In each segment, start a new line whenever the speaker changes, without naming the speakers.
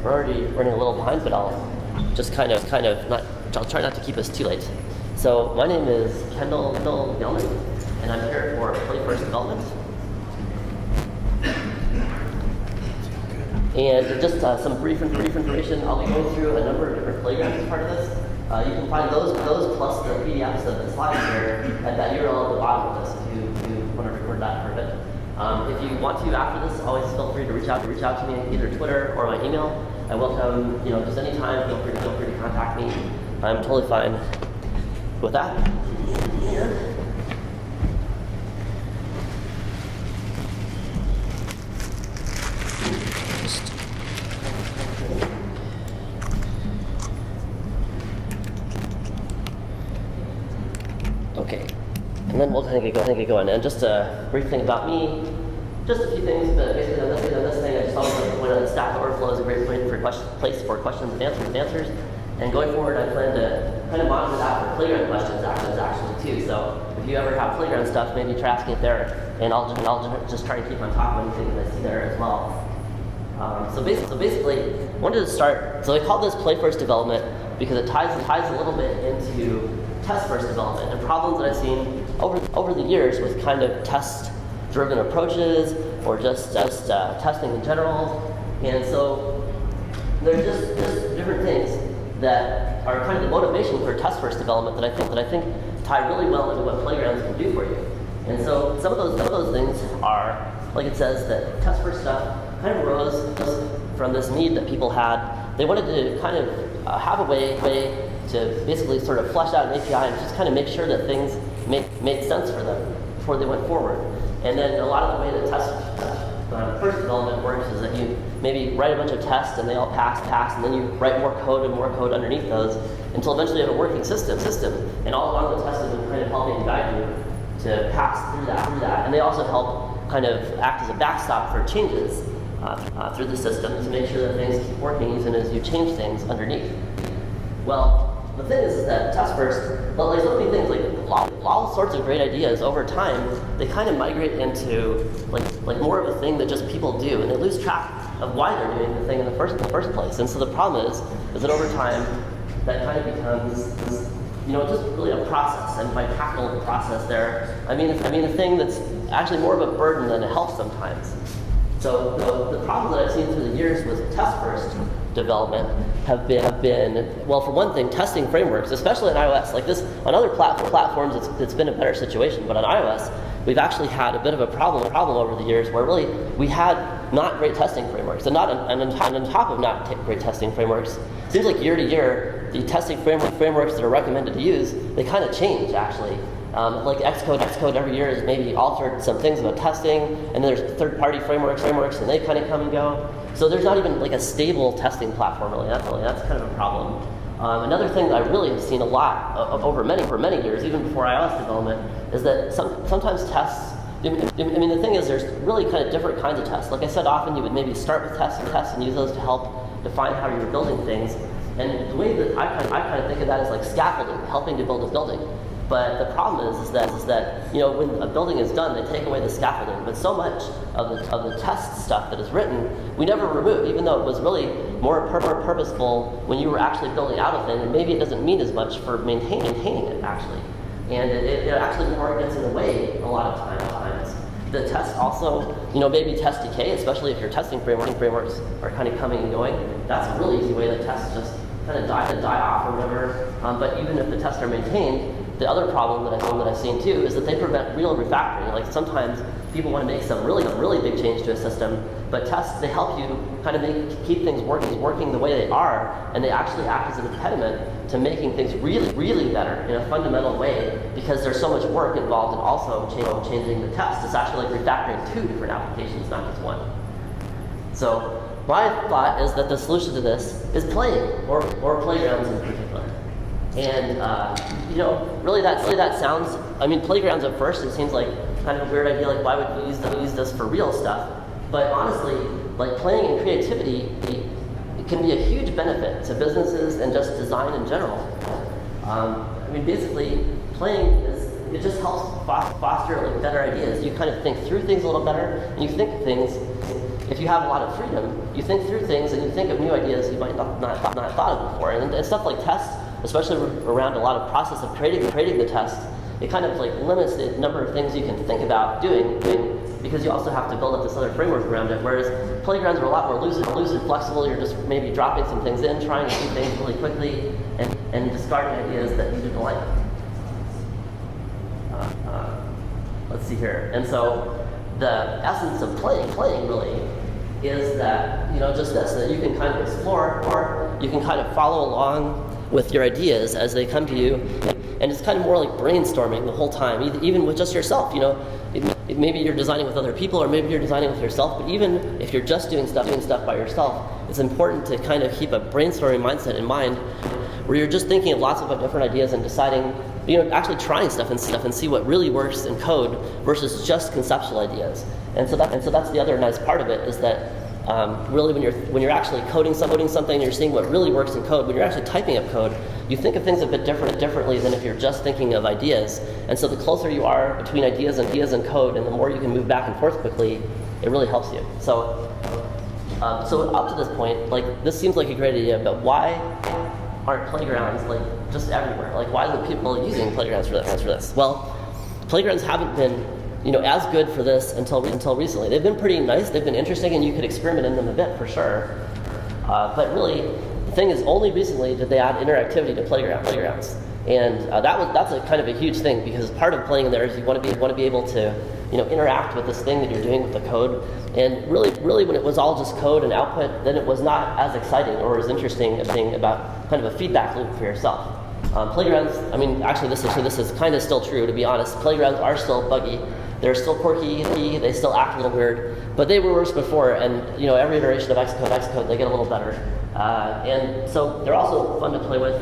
We're already running a little behind, but I'll just I'll try not to keep us too late. So my name is Kendall Gelner, and I'm here for Play First Development. And just some brief information. I'll be going through a number of different playgrounds as part of this. You can find those plus the PDFs of the slides here at that URL at the bottom of this if you want to record that for a bit. If you want to after this, always feel free to reach out to me either Twitter or my email. I welcome, just anytime. Feel free to contact me. I'm totally fine with that. Yeah. Okay, and then we'll kind of get going. And just a brief thing about me, just a few things, but basically on this thing, I just always like to point out that Stack Overflow is a great place for questions and answers. And going forward, I plan to kind of monitor that for playground questions actually too. So if you ever have playground stuff, maybe try asking it there, and I'll just try to keep on top of anything that I see there as well. So basically, I wanted to start. So I call this Play First Development because it ties a little bit into test first development and problems that I've seen over the years with kind of test-driven approaches or just testing in general. And so there's just different things that are kind of the motivation for test first development that I think tie really well into what playgrounds can do for you. And so some of those things are, like it says, that test first stuff kind of arose from this need that people had. They wanted to kind of have a way to basically sort of flesh out an API and just kind of make sure that things made sense for them before they went forward. And then a lot of the way that test first development works is that you maybe write a bunch of tests and they all pass, and then you write more code underneath those until eventually you have a working system. And all along the test has been kind of helping to guide you to pass through that. And they also help kind of act as a backstop for changes through the system to make sure that things keep working even as you change things underneath. Well, the thing is that test first, but like so many things, like all sorts of great ideas over time, they kind of migrate into like more of a thing that just people do, and they lose track of why they're doing the thing in the first place. And so the problem is that over time, that kind of becomes just really a process. And by practical process there, I mean a thing that's actually more of a burden than a help sometimes. So the problems that I've seen through the years with test first development have been, well, for one thing, testing frameworks, especially on iOS. Like this, on other platforms, it's been a better situation, but on iOS, we've actually had a bit of a problem over the years where really we had not great testing frameworks, and on top of not great testing frameworks, it seems like year to year, the testing frameworks that are recommended to use, they kind of change actually. Like Xcode every year has maybe altered some things about testing, and then there's third-party frameworks, and they kind of come and go. So there's not even like a stable testing platform really. That's kind of a problem. Another thing that I really have seen a lot over many years, even before iOS development, is that sometimes tests. I mean, the thing is, there's really kind of different kinds of tests. Like I said, often you would maybe start with tests and use those to help define how you're building things. And the way that I kind of think of that is like scaffolding, helping to build a building. But the problem is that when a building is done, they take away the scaffolding. But so much of the test stuff that is written, we never remove, even though it was really more purposeful when you were actually building out a thing. And maybe it doesn't mean as much for maintaining it actually, and it actually more gets in the way a lot of times. The tests also, maybe test decay, especially if your testing frameworks are kind of coming and going. That's a really easy way that tests just kind of die off or whatever. But even if the tests are maintained, the other problem that I've seen too is that they prevent real refactoring. Like sometimes people want to make some really big change to a system, but tests, they help you kind of keep things working the way they are, and they actually act as an impediment to making things really better in a fundamental way, because there's so much work involved in also changing the test. It's actually like refactoring 2 different applications, not just one. So my thought is that the solution to this is playing, or playgrounds in particular. And really that sounds. I mean, playgrounds at first, it seems like kind of a weird idea. Like, why would we use this for real stuff? But honestly, like playing and creativity, it can be a huge benefit to businesses and just design in general. I mean, basically, playing it just helps foster like better ideas. You kind of think through things a little better, and you think things if you have a lot of freedom, you think through things and you think of new ideas you might not thought of before. And stuff like tests, especially around a lot of process of creating the test, it kind of like limits the number of things you can think about doing because you also have to build up this other framework around it. Whereas playgrounds are a lot more lucid, flexible. You're just maybe dropping some things in, trying to do things really quickly, and discarding ideas that you didn't like. Let's see here. And so the essence of playing really is that, just this, that you can kind of explore, or you can kind of follow along with your ideas as they come to you, and it's kind of more like brainstorming the whole time, even with just yourself. Maybe you're designing with other people, or maybe you're designing with yourself, but even if you're just doing stuff by yourself, it's important to kind of keep a brainstorming mindset in mind, where you're just thinking of lots of different ideas and deciding, actually trying stuff and see what really works in code versus just conceptual ideas. And so that's the other nice part of it, is that really when you're actually coding something, you're seeing what really works in code. When you're actually typing up code, you think of things a bit differently than if you're just thinking of ideas. And so the closer you are between ideas and code, and the more you can move back and forth quickly, it really helps you. So up to this point, this seems like a great idea, but why aren't playgrounds just everywhere? Why aren't people using playgrounds for this? Well, playgrounds haven't been as good for this until recently. They've been pretty nice, they've been interesting, and you could experiment in them a bit for sure. But really, the thing is, only recently did they add interactivity to playgrounds. And that's a kind of a huge thing, because part of playing in there is you want to be able to interact with this thing that you're doing with the code. And really when it was all just code and output, then it was not as exciting or as interesting a thing about kind of a feedback loop for yourself. Playgrounds, actually this is kind of still true, to be honest. Playgrounds are still buggy. They're still quirky, they still act a little weird, but they were worse before, and every iteration of Xcode, they get a little better. And so they're also fun to play with,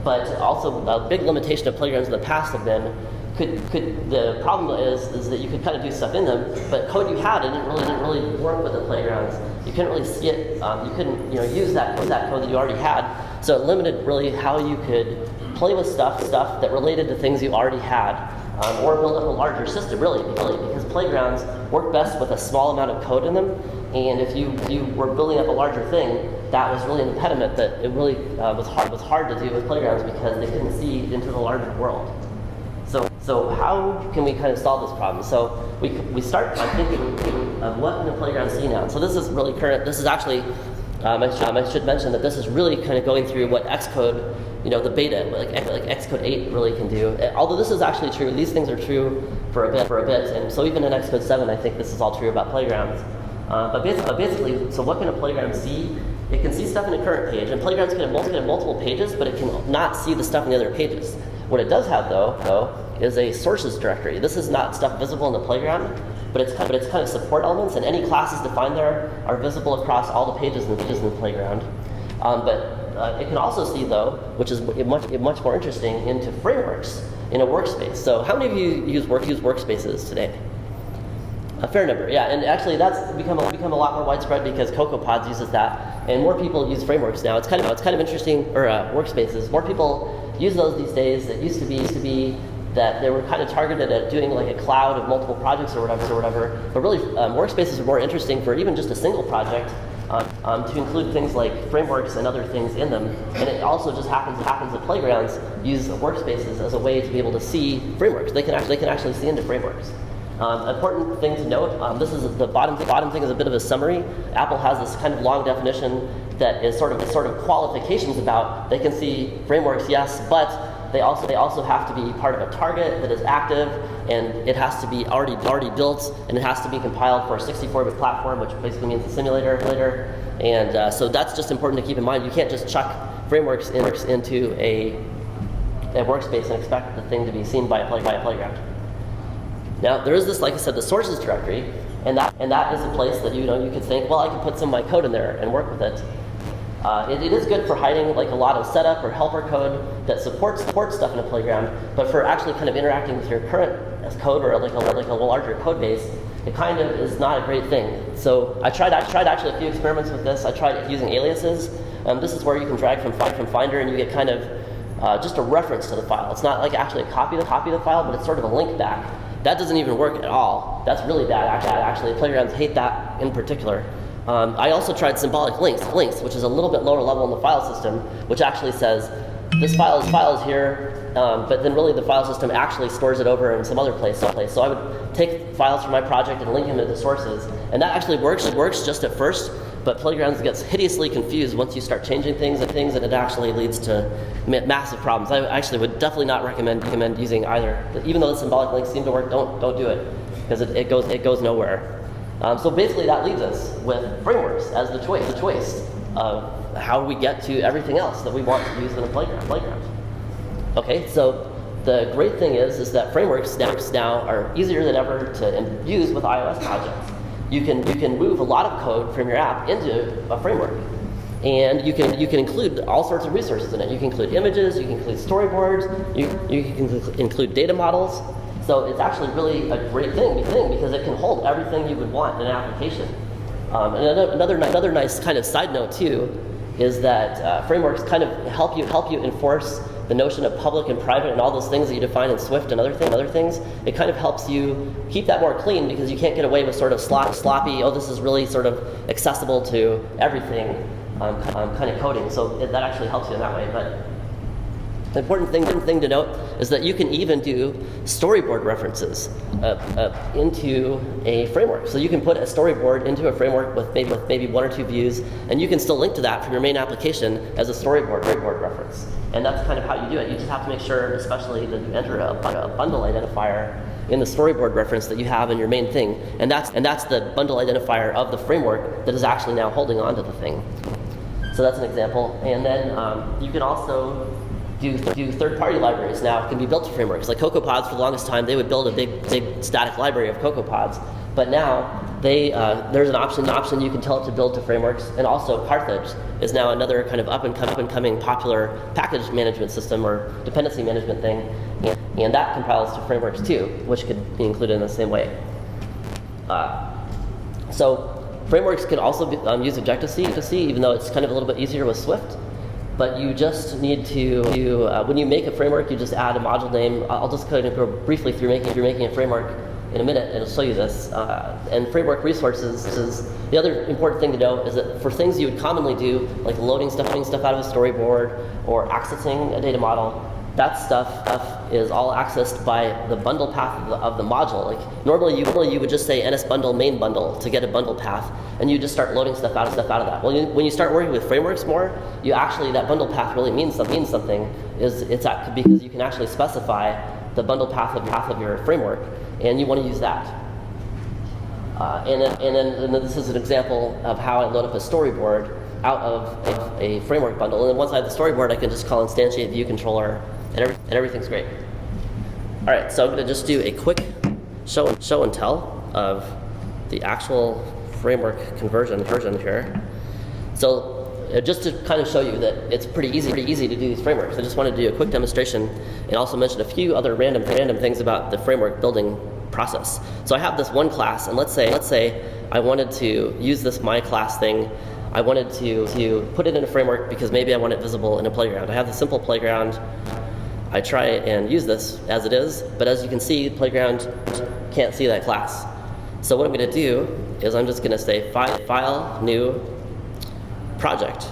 but also a big limitation of playgrounds in the past have been, the problem is that you could kind of do stuff in them, but code you had didn't really work with the playgrounds. You couldn't really see it, you couldn't use that code that you already had, so it limited really how you could play with stuff that related to things you already had. Or build up a larger system, really, because playgrounds work best with a small amount of code in them, and if you were building up a larger thing, that was really an impediment that it really was hard to do with playgrounds, because they couldn't see into the larger world. So how can we kind of solve this problem? So we start by thinking of what can the playground see now. So this is really current. This is actually, I should mention that this is really kind of going through what Xcode, the beta, like Xcode 8 really can do. Although this is actually true, these things are true for a bit, and so even in Xcode 7, I think this is all true about playgrounds. But basically, so what can a playground see? It can see stuff in a current page, and playgrounds can have multiple pages, but it can not see the stuff in the other pages. What it does have, though, is a sources directory. This is not stuff visible in the playground, but it's kind of support elements, and any classes defined there are visible across all the pages in the playground. But it can also see, though, which is much more interesting, into frameworks in a workspace. So how many of you use workspaces today? A fair number, yeah. And actually, that's become a lot more widespread because CocoaPods uses that, and more people use frameworks now. It's kind of interesting, or workspaces. More people use those these days. It used to be that they were kind of targeted at doing like a cloud of multiple projects or whatever. But really, workspaces are more interesting for even just a single project. To include things like frameworks and other things in them, and it also just happens that playgrounds use workspaces as a way to be able to see frameworks. They can actually see into frameworks. Important thing to note: this is the bottom thing is a bit of a summary. Apple has this kind of long definition that is sort of qualifications about. They can see frameworks, yes, but they also have to be part of a target that is active, and it has to be already built, and it has to be compiled for a 64-bit platform, which basically means a simulator. And so that's just important to keep in mind. You can't just chuck frameworks into a workspace and expect the thing to be seen by a playground. Now there is this, like I said, the sources directory, and that is a place that you could think, well, I can put some of my code in there and work with it. It is good for hiding like a lot of setup or helper code that supports stuff in a playground, but for actually kind of interacting with your current code or like a larger code base, it kind of is not a great thing. So I tried actually a few experiments with this. I tried using aliases. This is where you can drag from Finder, and you get kind of just a reference to the file. It's not like actually a copy of the file, but it's sort of a link back. that doesn't even work at all. That's really bad, actually. Playgrounds hate that in particular. I also tried symbolic links, which is a little bit lower level in the file system, which actually says, this file is here, but then really the file system actually stores it over in some other place. So I would take files from my project and link them into sources, and that actually works just at first, but Playgrounds gets hideously confused once you start changing things, and it actually leads to massive problems. I actually would definitely not recommend using either. Even though the symbolic links seem to work, don't do it, because it goes nowhere. So basically that leaves us with frameworks as the choice of how we get to everything else that we want to use in a playground. Okay, so the great thing is that frameworks now are easier than ever to use with iOS projects. You can move a lot of code from your app into a framework, and you can include all sorts of resources in it. You can include images, you can include storyboards, you can include data models. So it's actually really a great thing because it can hold everything you would want in an application. And another nice kind of side note too is that frameworks kind of help you enforce the notion of public and private and all those things that you define in Swift and other things. It kind of helps you keep that more clean because you can't get away with sort of sloppy, oh, this is really sort of accessible to everything kind of coding. So that actually helps you in that way. But the important thing to note is that you can even do storyboard references into a framework. So you can put a storyboard into a framework with maybe one or two views, and you can still link to that from your main application as a storyboard reference. And that's kind of how you do it. You just have to make sure, especially, that you enter a bundle identifier in the storyboard reference that you have in your main thing, and that's the bundle identifier of the framework that is actually now holding on to the thing. So that's an example. And then you can also do third-party libraries now can be built to frameworks. Like CocoaPods, for the longest time, they would build a big static library of CocoaPods. But now there's an option you can tell it to build to frameworks, and also Carthage is now another kind of up and coming popular package management system or dependency management thing, and that compiles to frameworks too, which could be included in the same way. So frameworks can also use Objective-C, even though it's kind of a little bit easier with Swift. But you just need to when you make a framework, you just add a module name. I'll just kind of go briefly through making a framework in a minute, and I'll show you this. And framework resources is the other important thing to know is that for things you would commonly do, like loading stuff out of a storyboard or accessing a data model, that stuff is all accessed by the bundle path of the module. Like normally you would just say ns-bundle main bundle to get a bundle path, and you just start loading stuff out of that. Well, when you start working with frameworks more, you actually, that bundle path really means something. Because you can actually specify the bundle path of your framework, and you want to use that. And then this is an example of how I load up a storyboard out of a framework bundle. And then once I have the storyboard, I can just call instantiate view controller, and everything's great. All right, so I'm going to just do a quick show and tell of the actual framework conversion here. So just to kind of show you that it's pretty easy to do these frameworks, I just want to do a quick demonstration and also mention a few other random things about the framework building process. So I have this one class, and let's say I wanted to use this my class thing. I wanted to put it in a framework because maybe I want it visible in a playground. I have the simple playground. I try and use this as it is, but as you can see, playground can't see that class. So what I'm going to do is I'm just going to say file, new, project,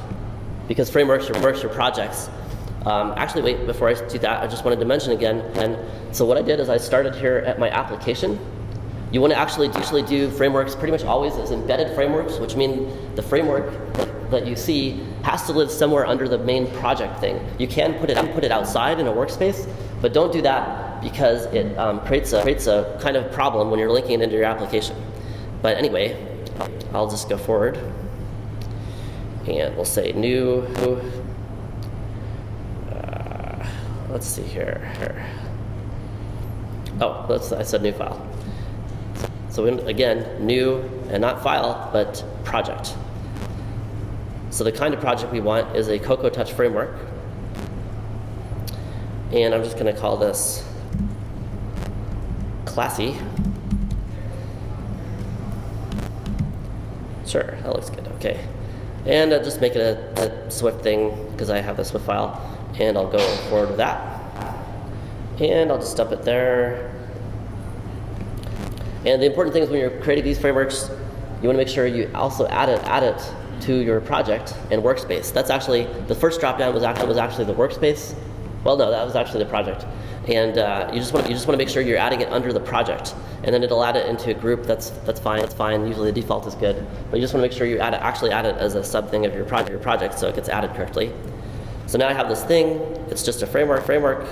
because frameworks are projects. Actually, wait, before I do that, I just wanted to mention again, and so what I did is I started here at my application. You want to actually do frameworks pretty much always as embedded frameworks, which mean the framework that you see has to live somewhere under the main project thing. You can put it outside in a workspace, but don't do that because it creates a kind of problem when you're linking it into your application. But anyway, I'll just go forward, and we'll say new. Let's see here. Oh, I said new file. So again, new, and not file, but project. So the kind of project we want is a Cocoa Touch framework. And I'm just going to call this classy. Sure, that looks good, okay. And I'll just make it a Swift thing because I have the Swift file, and I'll go forward with that. And I'll just dump it there. And the important thing is when you're creating these frameworks, you want to make sure you also add it to your project and workspace. That's actually, the first drop-down was actually the workspace. Well, no, that was actually the project. And you just want to make sure you're adding it under the project, and then it'll add it into a group. That's fine. That's fine. Usually the default is good, but you just want to make sure you actually add it as a sub thing of your project, so it gets added correctly. So now I have this thing. It's just a framework.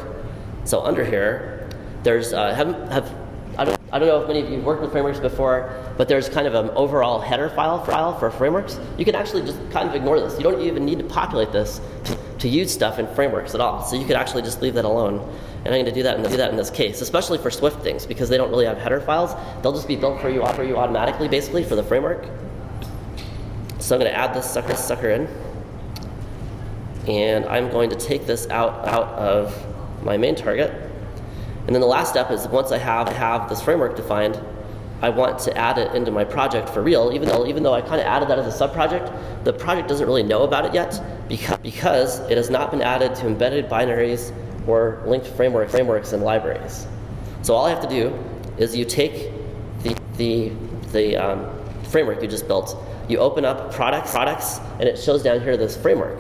So under here, there's I don't know if many of you have worked with frameworks before, but there's kind of an overall header file for frameworks. You can actually just kind of ignore this. You don't even need to populate this to use stuff in frameworks at all. So you could actually just leave that alone. And I'm going to do that in this case, especially for Swift things, because they don't really have header files. They'll just be built for you automatically, basically, for the framework. So I'm going to add this sucker in. And I'm going to take this out of my main target. And then the last step is once I have this framework defined, I want to add it into my project for real, even though I kind of added that as a sub-project. The project doesn't really know about it yet because it has not been added to embedded binaries or linked frameworks and libraries. So all I have to do is you take the framework you just built, you open up products, and it shows down here this framework,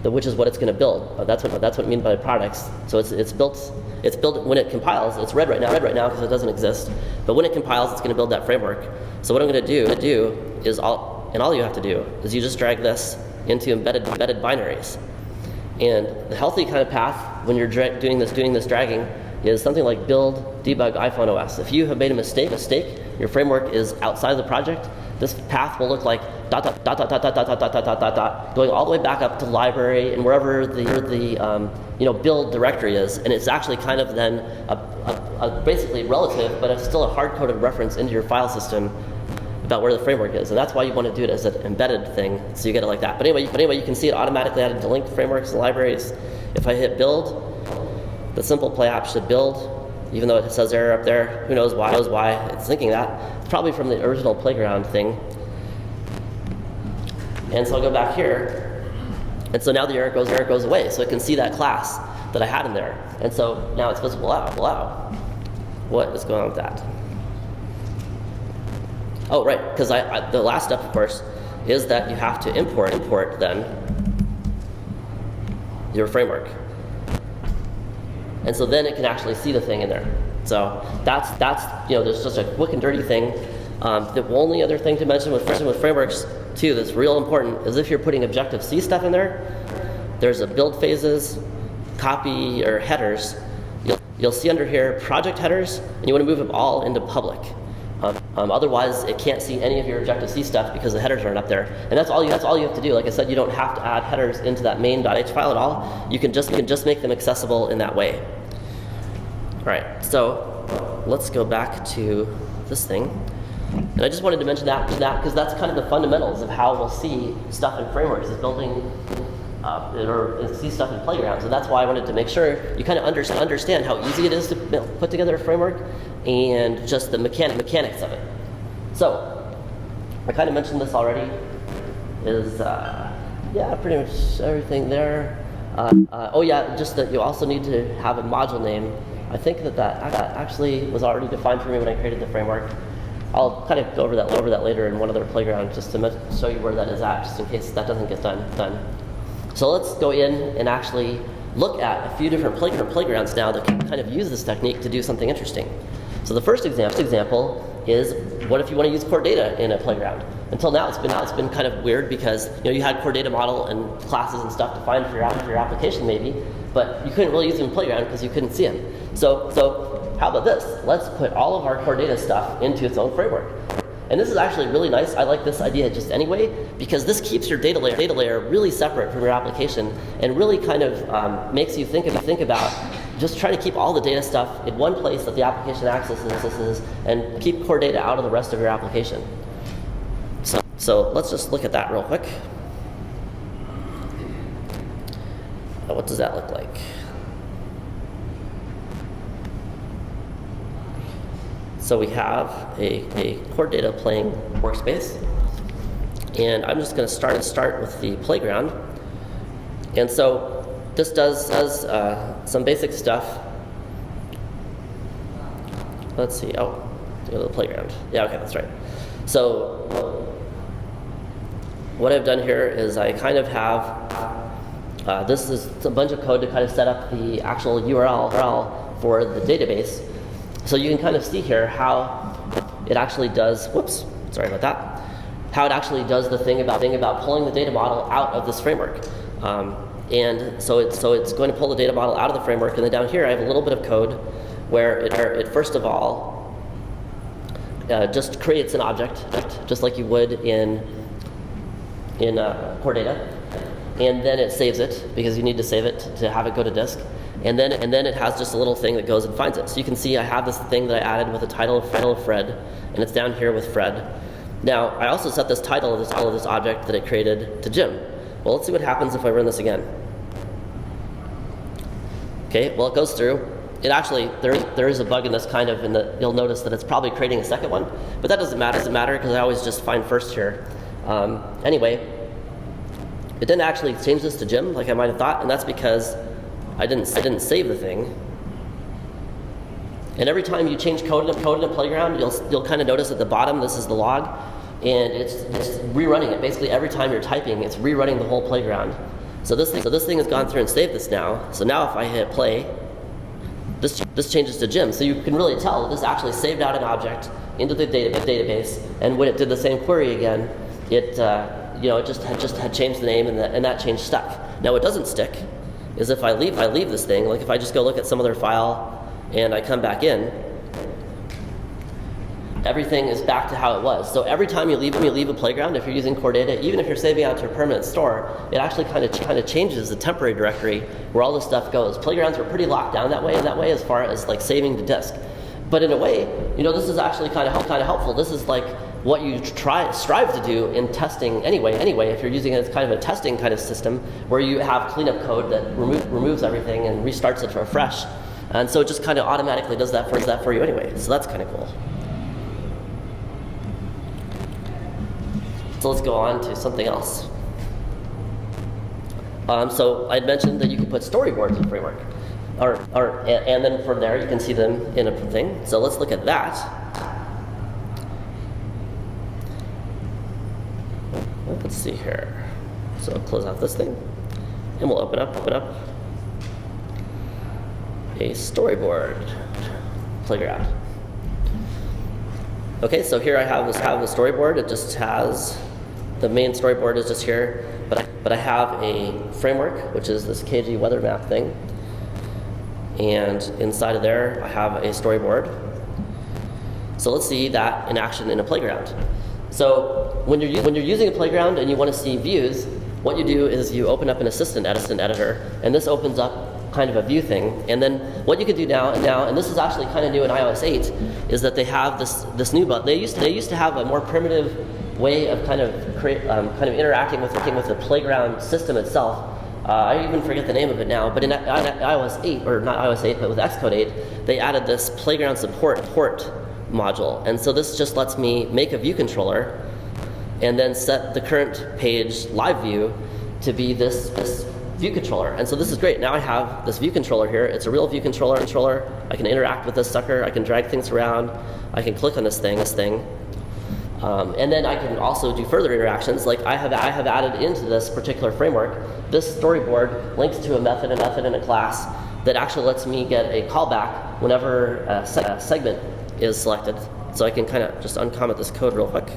which is what it's going to build. That's what I mean by products. So it's built when it compiles. It's red right now because it doesn't exist. But when it compiles, it's going to build that framework. So what I'm going to do is all you have to do is you just drag this into embedded binaries. And the healthy kind of path when you're doing this dragging is something like build debug iPhone OS. If you have made a mistake, your framework is outside of the project, this path will look like ... going all the way back up to library and wherever the build directory is, and it's actually kind of then a basically relative, but it's still a hard-coded reference into your file system about where the framework is, and that's why you want to do it as an embedded thing, so you get it like that. But anyway, you can see it automatically added to linked frameworks and libraries. If I hit build, the simple play app should build, even though it says error up there. Who knows why it's thinking that? It's probably from the original playground thing. And so I'll go back here, and so now the error goes away, so it can see that class that I had in there. And so now it's visible out. Wow. What is going on with that? Oh, right, because the last step, of course, is that you have to import then your framework. And so then it can actually see the thing in there. So that's there's just a quick and dirty thing. The only other thing to mention with frameworks, too, that's real important is if you're putting Objective-C stuff in there, there's a build phases, copy, or headers. You'll see under here project headers, and you want to move them all into public. Otherwise, it can't see any of your Objective-C stuff because the headers aren't up there. And that's all you have to do. Like I said, you don't have to add headers into that main.h file at all. You can just make them accessible in that way. All right, so let's go back to this thing. And I just wanted to mention that because that's kind of the fundamentals of how we'll see stuff in frameworks, is building or see stuff in playgrounds. And that's why I wanted to make sure you kind of understand how easy it is to put together a framework and just the mechanics of it. So I kind of mentioned this already. Is pretty much everything there. Just that you also need to have a module name. I think that actually was already defined for me when I created the framework. I'll kind of go over that later in one other playground just to show you where that is at, just in case that doesn't get done. So let's go in and actually look at a few different playgrounds now that can kind of use this technique to do something interesting. So the first example is, what if you want to use core data in a playground? Until now, it's been kind of weird because you had core data model and classes and stuff defined for your application maybe, but you couldn't really use them in playground because you couldn't see them. So how about this? Let's put all of our core data stuff into its own framework. And this is actually really nice. I like this idea just anyway, because this keeps your data layer really separate from your application and really kind of makes you think about just trying to keep all the data stuff in one place that the application accesses and keep core data out of the rest of your application. So let's just look at that real quick. What does that look like? So we have a core data playing workspace, and I'm just going to start with the playground. And so this does some basic stuff. Let's see. Oh, Go to the playground. Yeah, okay, that's right. So what I've done here is I kind of have, this is a bunch of code to kind of set up the actual URL for the database. So you can kind of see here how it actually does, whoops, sorry about that, how it actually does the thing about pulling the data model out of this framework. And so it's going to pull the data model out of the framework, and then down here I have a little bit of code where it first of all just creates an object, just like you would in core data, and then it saves it because you need to save it to have it go to disk, and then it has just a little thing that goes and finds it. So you can see I have this thing that I added with a title of Fred, and it's down here with Fred. Now I also set this title of this object that it created to Jim. Well, let's see what happens if I run this again. Okay, well it goes through. It actually, there is a bug in this kind of, in that you'll notice that it's probably creating a second one, but that doesn't matter because I always just find first here. Anyway, it didn't actually change this to Jim like I might have thought, and that's because I didn't save the thing. And every time you change code in a playground, you'll kind of notice at the bottom this is the log, and it's rerunning it. Basically, every time you're typing, it's rerunning the whole playground. So this thing has gone through and saved this now. So now if I hit play, this changes to Jim. So you can really tell that this actually saved out an object into the database, and when it did the same query again, it just had changed the name, and that change stuck. Now what doesn't stick is if I leave this thing, like if I just go look at some other file and I come back in, everything is back to how it was. So every time you leave a playground, if you're using core data, even if you're saving out to a permanent store, it actually kind of changes the temporary directory where all this stuff goes. Playgrounds are pretty locked down that way as far as like saving to disk. But in a way, this is actually kind of helpful. This is like what you strive to do in testing anyway. If you're using it as kind of a testing kind of system where you have cleanup code that removes everything and restarts it from fresh, and so it just kind of automatically does that for you anyway. So that's kind of cool. So let's go on to something else. So I'd mentioned that you could put storyboards in framework, and then from there you can see them in a thing. So let's look at that. Let's see here. So I'll close out this thing, and we'll open up a storyboard playground. Okay, so here I have the storyboard. It just has, the main storyboard is just here, but I have a framework, which is this KG weather map thing, and inside of there I have a storyboard. So let's see that in action in a playground. So when you're using a playground and you want to see views, what you do is you open up an assistant editor, and this opens up kind of a view thing. And then what you can do now, and this is actually kind of new in iOS 8, is that they have this new button. They used to have a more primitive way of kind of interacting with the playground system itself. I even forget the name of it now, but in iOS 8, or not iOS 8, but with Xcode 8, they added this playground support module. And so this just lets me make a view controller and then set the current page live view to be this view controller. And so this is great. Now I have this view controller here. It's a real view controller. I can interact with this sucker. I can drag things around. I can click on this thing. And then I can also do further interactions. Like I have added into this particular framework, this storyboard links to a method and a class that actually lets me get a callback whenever a segment is selected. So I can kind of just uncomment this code real quick.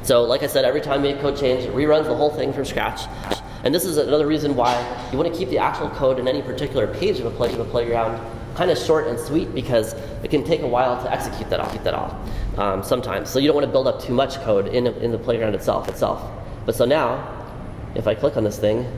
So like I said, every time you make code change, it reruns the whole thing from scratch. And this is another reason why you want to keep the actual code in any particular page of a playground kind of short and sweet, because it can take a while to execute that all sometimes. So you don't want to build up too much code in the playground itself. But so now, if I click on this thing,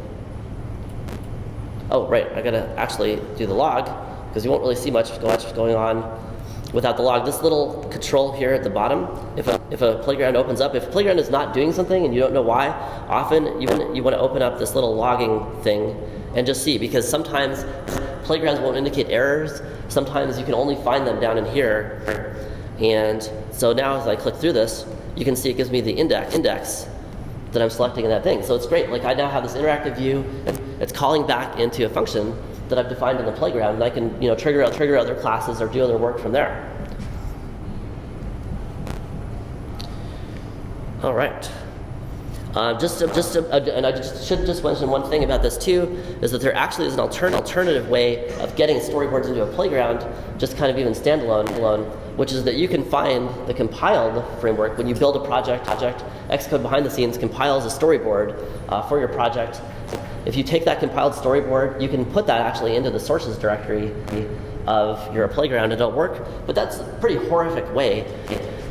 oh right, I gotta actually do the log, because you won't really see much going on without the log. This little control here at the bottom, if a playground opens up, if a playground is not doing something and you don't know why, often you want to open up this little logging thing and just see, because sometimes playgrounds won't indicate errors. Sometimes you can only find them down in here. And so now as I click through this, you can see it gives me the index that I'm selecting in that thing. So it's great. Like I now have this interactive view. It's calling back into a function that I've defined in the playground, and I can trigger other classes or do other work from there. All right. And I should just mention one thing about this too, is that there actually is an alternative way of getting storyboards into a playground, just kind of even standalone, which is that you can find the compiled framework. When you build a project, Xcode behind the scenes compiles a storyboard for your project. If you take that compiled storyboard, you can put that actually into the sources directory of your playground and it'll work. But that's a pretty horrific way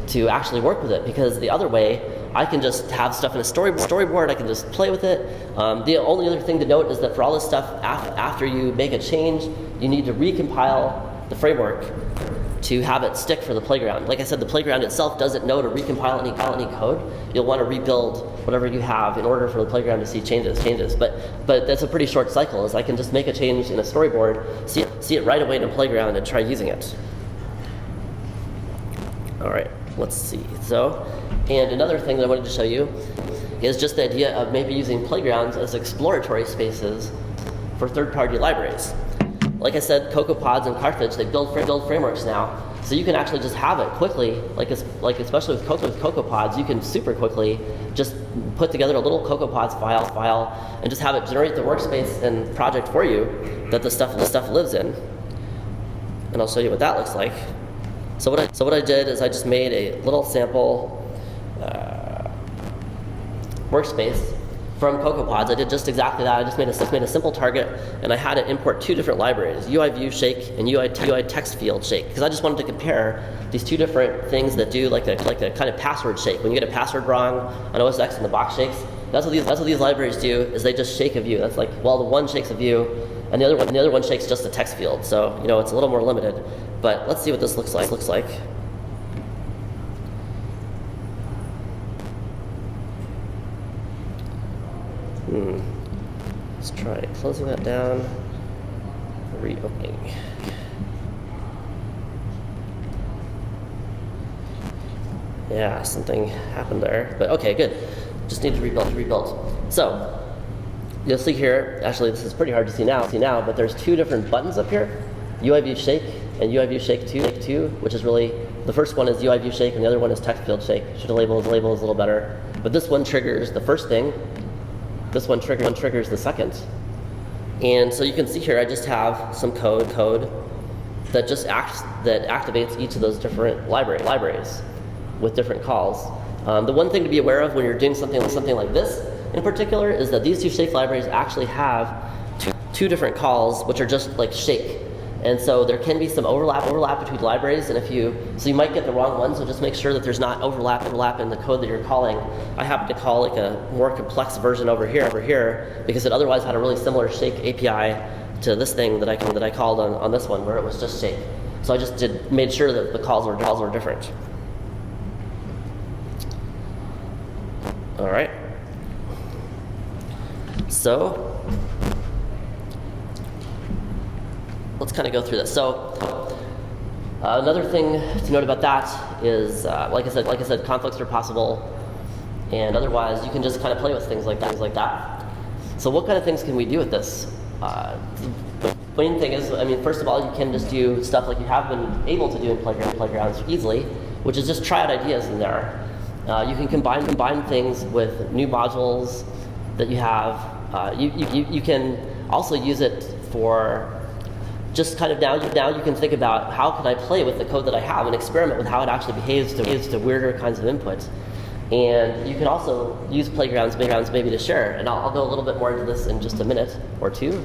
to actually work with it, because the other way, I can just have stuff in a storyboard, I can just play with it. The only other thing to note is that for all this stuff, after you make a change, you need to recompile the framework to have it stick for the playground. Like I said, the playground itself doesn't know to recompile any code. You'll want to rebuild whatever you have in order for the playground to see changes. But that's a pretty short cycle, is I can just make a change in a storyboard, see it right away in a playground, and try using it. All right, let's see. And another thing that I wanted to show you is just the idea of maybe using playgrounds as exploratory spaces for third-party libraries. Like I said, CocoaPods and Carthage, they build frameworks now, so you can actually just have it quickly, like especially with CocoaPods, you can super quickly just put together a little CocoaPods file and just have it generate the workspace and project for you that the stuff lives in. And I'll show you what that looks like. So what I did is I just made a little sample workspace from CocoaPods. I did just exactly that. I just made a simple target, and I had it import two different libraries, UIView Shake and UI Text Field Shake, because I just wanted to compare these two different things that do like a kind of password shake. When you get a password wrong on OS X and the box shakes, that's what these libraries do, is they just shake a view. That's like, well, the one shakes a view, and the other one shakes just a text field. So it's a little more limited. But let's see what this looks like. Let's try closing that down, reopening. Yeah, something happened there, but okay, good. Just need to rebuild. So you'll see here, actually this is pretty hard to see now, but there's two different buttons up here, UIView Shake and UIView Shake 2, which is really, the first one is UIView Shake and the other one is Text Field Shake. Should label is a little better. But this one triggers the first thing, this one triggers the second. And so you can see here I just have some code that just activates each of those different libraries with different calls. The one thing to be aware of when you're doing something like this in particular is that these two shake libraries actually have two different calls, which are just like shake. And so there can be some overlap between libraries, and so you might get the wrong one, so just make sure that there's not overlap in the code that you're calling. I happen to call like a more complex version over here, because it otherwise had a really similar shake API to this thing that I called on this one, where it was just shake. So I just made sure that the calls were different. All right. So let's kind of go through this. So another thing to note about that is, like I said, conflicts are possible, and otherwise you can just kind of play with things like that. So what kind of things can we do with this? The main thing is, first of all, you can just do stuff like you have been able to do in playgrounds easily, which is just try out ideas in there. You can combine things with new modules that you have. You can also use it for just kind of now you can think about how can I play with the code that I have and experiment with how it actually behaves to weirder kinds of inputs. And you can also use playgrounds maybe to share. And I'll go a little bit more into this in just a minute or two.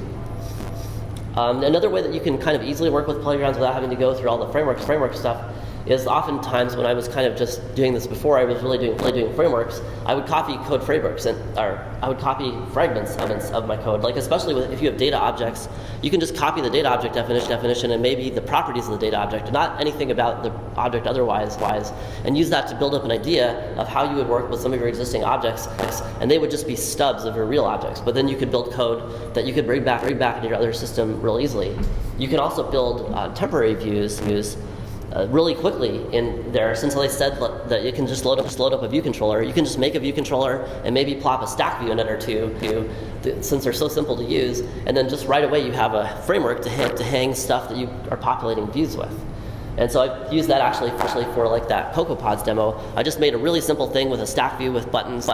Another way that you can kind of easily work with playgrounds without having to go through all the framework stuff is oftentimes when I was kind of just doing this before I was really doing frameworks, I would copy code frameworks, or I would copy fragments of my code. Like especially if you have data objects, you can just copy the data object definition and maybe the properties of the data object, not anything about the object otherwise, and use that to build up an idea of how you would work with some of your existing objects, and they would just be stubs of your real objects. But then you could build code that you could bring back into your other system real easily. You can also build temporary views
really quickly in there, since they said that you can just load up a view controller. You can just make a view controller and maybe plop a stack view in it or two, since they're so simple to use, and then just right away you have a framework to hang stuff that you are populating views with. And so I used that actually for like that CocoaPods demo. I just made a really simple thing with a stack view with buttons,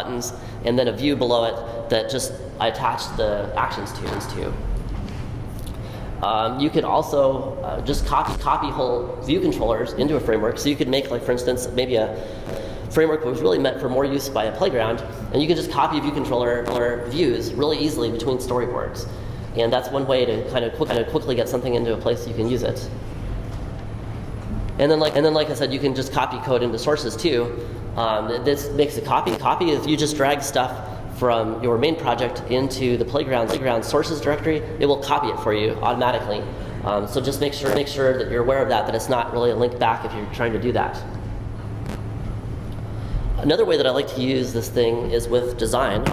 and then a view below it that just I attached the actions to. You could also just copy whole view controllers into a framework. So you could make, like, for instance, maybe a framework that was really meant for more use by a playground, and you could just copy view controller views really easily between storyboards. And that's one way to kind of quickly get something into a place you can use it. And then, like I said, you can just copy code into sources too. This makes a copy. If you just drag stuff from your main project into the playground sources directory, it will copy it for you automatically. So just make sure that you're aware of that it's not really a link back if you're trying to do that. Another way that I like to use this thing is with design.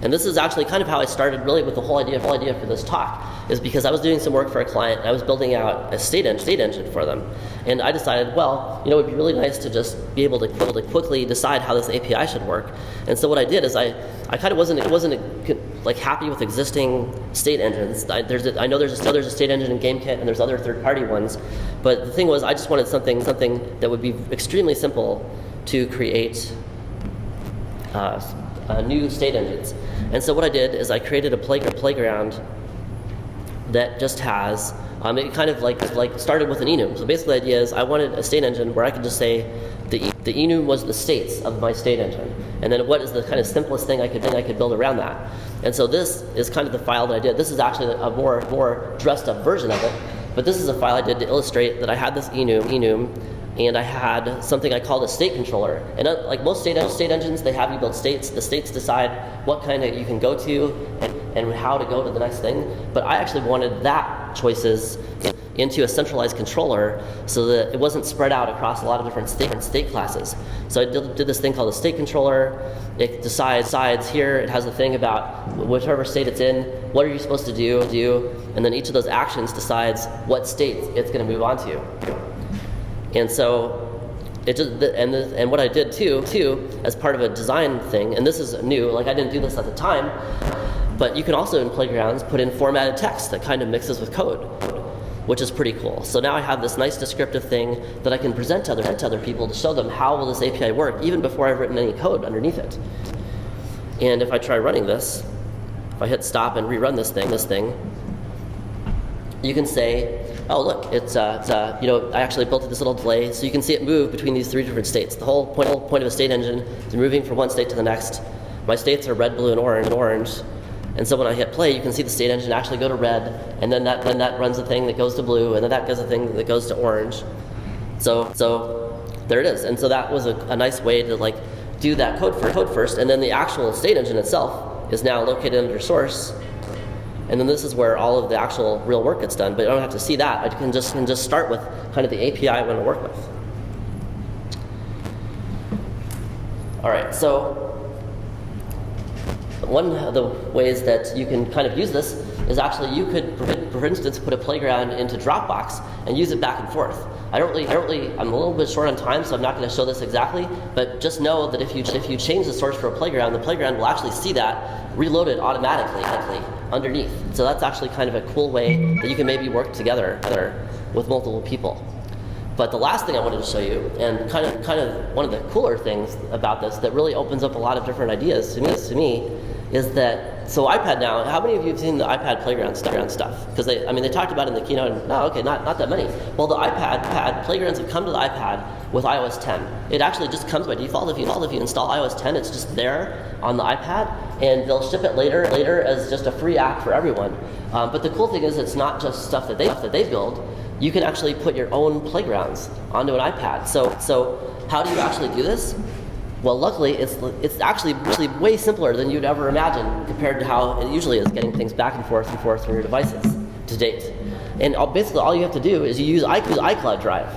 And this is actually kind of how I started really with the whole idea for this talk, is because I was doing some work for a client and I was building out a state engine for them. And I decided, well, it would be really nice to just be able to quickly decide how this API should work. And so what I did is I kind of wasn't like happy with existing state engines. I know there's a state engine in GameKit and there's other third-party ones, but the thing was I just wanted something that would be extremely simple to create new state engines. And so what I did is I created a playground that just has, it kind of like started with an enum. So basically the idea is I wanted a state engine where I could just say the enum was the states of my state engine, and then what is the kind of simplest thing I could build around that. And so this is kind of the file that I did. This is actually a more dressed up version of it, but this is a file I did to illustrate that I had this enum, and I had something I called a state controller. And like most state engines, they have you build states. The states decide what kind of you can go to and how to go to the next thing. But I actually wanted that choices into a centralized controller so that it wasn't spread out across a lot of different state classes. So I did this thing called a state controller. It decides here, it has a thing about whichever state it's in, what are you supposed to do, and then each of those actions decides what state it's going to move on to. And so it just, and what I did too, as part of a design thing, and this is new, like I didn't do this at the time, but you can also in Playgrounds put in formatted text that kind of mixes with code, which is pretty cool. So now I have this nice descriptive thing that I can present to other people to show them how will this API work, even before I've written any code underneath it. And if I try running this, if I hit stop and rerun this thing, you can say, oh look, I actually built this little delay, so you can see it move between these three different states. The whole point of a state engine is moving from one state to the next. My states are red, blue, and orange. And so when I hit play, you can see the state engine actually go to red, and then that runs a thing that goes to blue, and then that does a thing that goes to orange. So there it is. And so that was a nice way to like do that code first, and then the actual state engine itself is now located under source. And then this is where all of the actual real work gets done, but I don't have to see that. I can just start with kind of the API I want to work with. All right, so one of the ways that you can kind of use this is actually you could, for instance, put a playground into Dropbox and use it back and forth. I'm a little bit short on time, so I'm not going to show this exactly, but just know that if you change the source for a playground, the playground will actually see that reloaded automatically underneath. So that's actually kind of a cool way that you can maybe work together with multiple people. But the last thing I wanted to show you, and kind of one of the cooler things about this that really opens up a lot of different ideas to me is that, so iPad now, how many of you have seen the iPad playground stuff? Because they talked about it in the keynote, and not that many. Well, the iPad playgrounds have come to the iPad with iOS 10. It actually just comes by default. If you install iOS 10, it's just there on the iPad, and they'll ship it later as just a free app for everyone. But the cool thing is it's not just stuff that they build. You can actually put your own playgrounds onto an iPad. So how do you actually do this? Well, luckily, it's actually really way simpler than you'd ever imagine compared to how it usually is getting things back and forth from your devices to date. And basically, all you have to do is you use iCloud Drive.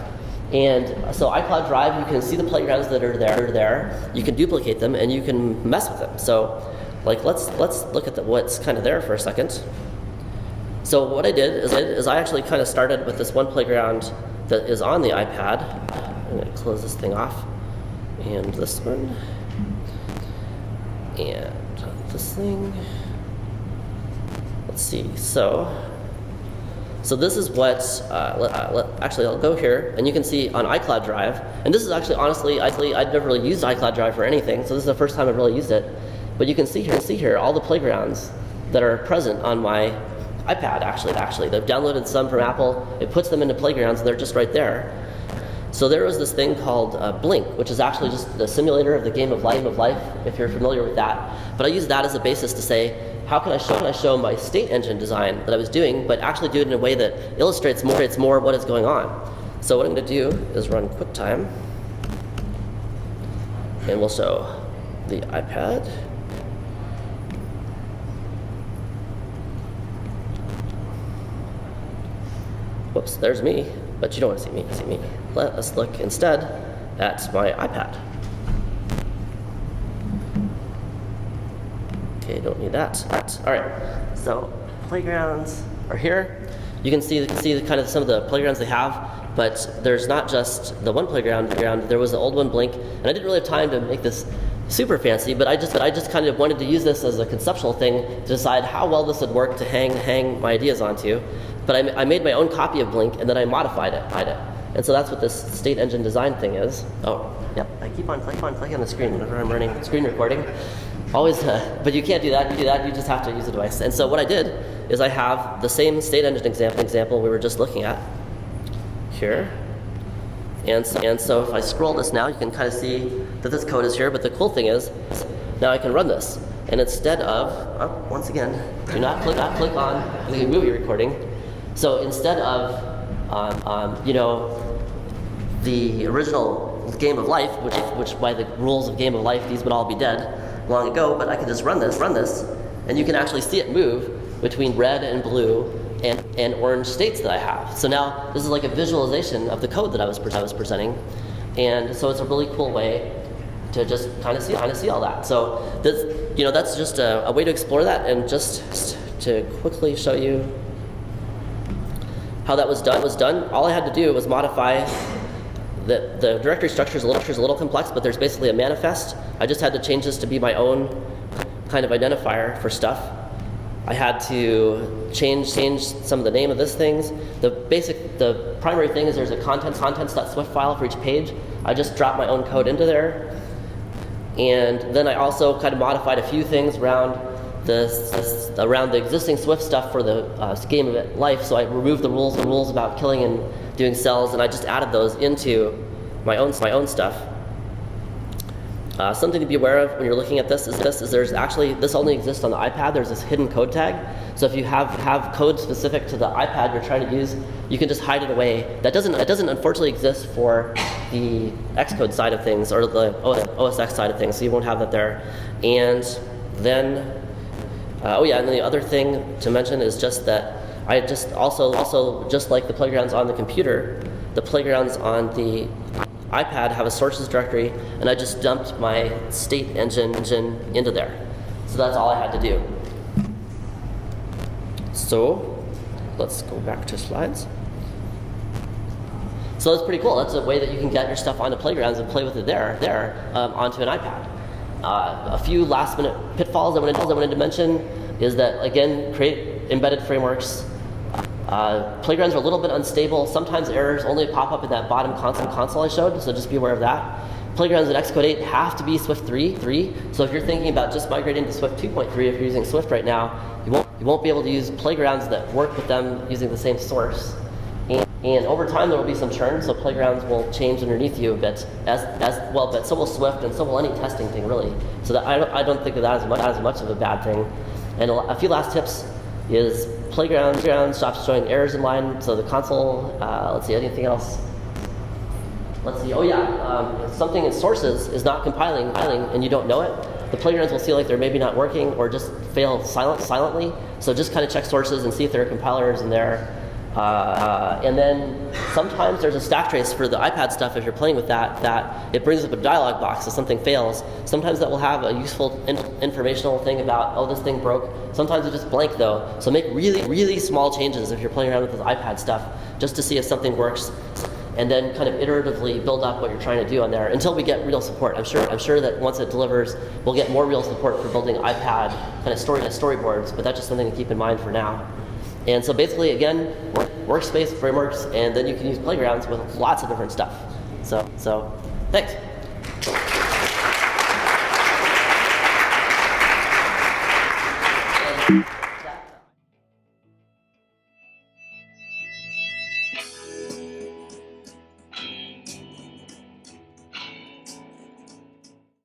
And so iCloud Drive, you can see the playgrounds that are there. You can duplicate them, and you can mess with them. So, like, let's look at what's kind of there for a second. So what I did is I actually kind of started with this one playground that is on the iPad. I'm going to close this thing off, and this one, and this thing. Let's see. So this is what. Actually, I'll go here, and you can see on iCloud Drive. And this is actually, honestly, I'd never really used iCloud Drive for anything, so this is the first time I've really used it. But you can see here all the playgrounds that are present on my iPad. Actually, they've downloaded some from Apple. It puts them into playgrounds, and they're just right there. So there was this thing called Blink, which is actually just the simulator of the game of life, if you're familiar with that. But I used that as a basis to say, how can I show my state engine design that I was doing, but actually do it in a way that illustrates more what is going on. So what I'm going to do is run QuickTime, and we'll show the iPad. Whoops, there's me, but you don't want to see me. Let us look instead at my iPad. Okay, don't need that. All right, so playgrounds are here. You can see kind of some of the playgrounds they have, but there's not just the one playground. There was the old one, Blink, and I didn't really have time to make this super fancy, but I just kind of wanted to use this as a conceptual thing to decide how well this would work to hang my ideas onto. But I made my own copy of Blink, and then I modified it. And so that's what this state engine design thing is. Oh, yep, I keep on clicking on the screen whenever I'm running screen recording. Always, but you can't do that. You just have to use the device. And so what I did is I have the same state engine example we were just looking at here. And so if I scroll this now, you can kind of see that this code is here, but the cool thing is, now I can run this. And instead of, once again, do not click on the movie recording. So instead of, the original Game of Life, which by the rules of Game of Life, these would all be dead long ago, but I can just run this, and you can actually see it move between red and blue and orange states that I have. So now this is like a visualization of the code that I was presenting, and so it's a really cool way to just kind of see all that. So that's just a way to explore that, and just to quickly show you how that was done. All I had to do was modify the directory structure is a little complex, but there's basically a manifest. I just had to change this to be my own kind of identifier for stuff. I had to change some of the name of this things. The primary thing is there's a contents.swift file for each page. I just dropped my own code into there. And then I also kind of modified a few things around the existing Swift stuff for the Game of Life. So I removed the rules about killing and doing cells, and I just added those into my own stuff. Something to be aware of when you're looking at this is there's actually, this only exists on the iPad. There's this hidden code tag. So if you have code specific to the iPad you're trying to use, you can just hide it away. That doesn't unfortunately exist for the Xcode side of things, or the OS X side of things, so you won't have that there. And then, and the other thing to mention is just that I just also just like the playgrounds on the computer, the playgrounds on the iPad have a sources directory, and I just dumped my state engine into there. So that's all I had to do. So let's go back to slides. So that's pretty cool. That's a way that you can get your stuff onto playgrounds and play with it onto an iPad. A few last minute pitfalls I wanted to mention is that, again, create embedded frameworks. Playgrounds are a little bit unstable. Sometimes errors only pop up in that bottom console I showed, so just be aware of that. Playgrounds in Xcode 8 have to be Swift 3. So if you're thinking about just migrating to Swift 2.3, if you're using Swift right now, you won't be able to use playgrounds that work with them using the same source. And over time there will be some churn, so playgrounds will change underneath you a bit as well, but so will Swift, and so will any testing thing, really. So that I don't think of that as much of a bad thing. And a few last tips is playground stops showing errors in line. So the console, let's see, anything else? Let's see, if something in sources is not compiling and you don't know it, the playgrounds will feel like they're maybe not working or just fail silently. So just kind of check sources and see if there are compilers in there. And then sometimes there's a stack trace for the iPad stuff if you're playing with that it brings up a dialog box if something fails. Sometimes that will have a useful informational thing about, oh, this thing broke. Sometimes it's just blank though. So make really, really small changes if you're playing around with this iPad stuff just to see if something works, and then kind of iteratively build up what you're trying to do on there until we get real support. I'm sure that once it delivers, we'll get more real support for building iPad kind of storyboards, but that's just something to keep in mind for now. And so basically, again, workspace frameworks, and then you can use playgrounds with lots of different stuff. So thanks.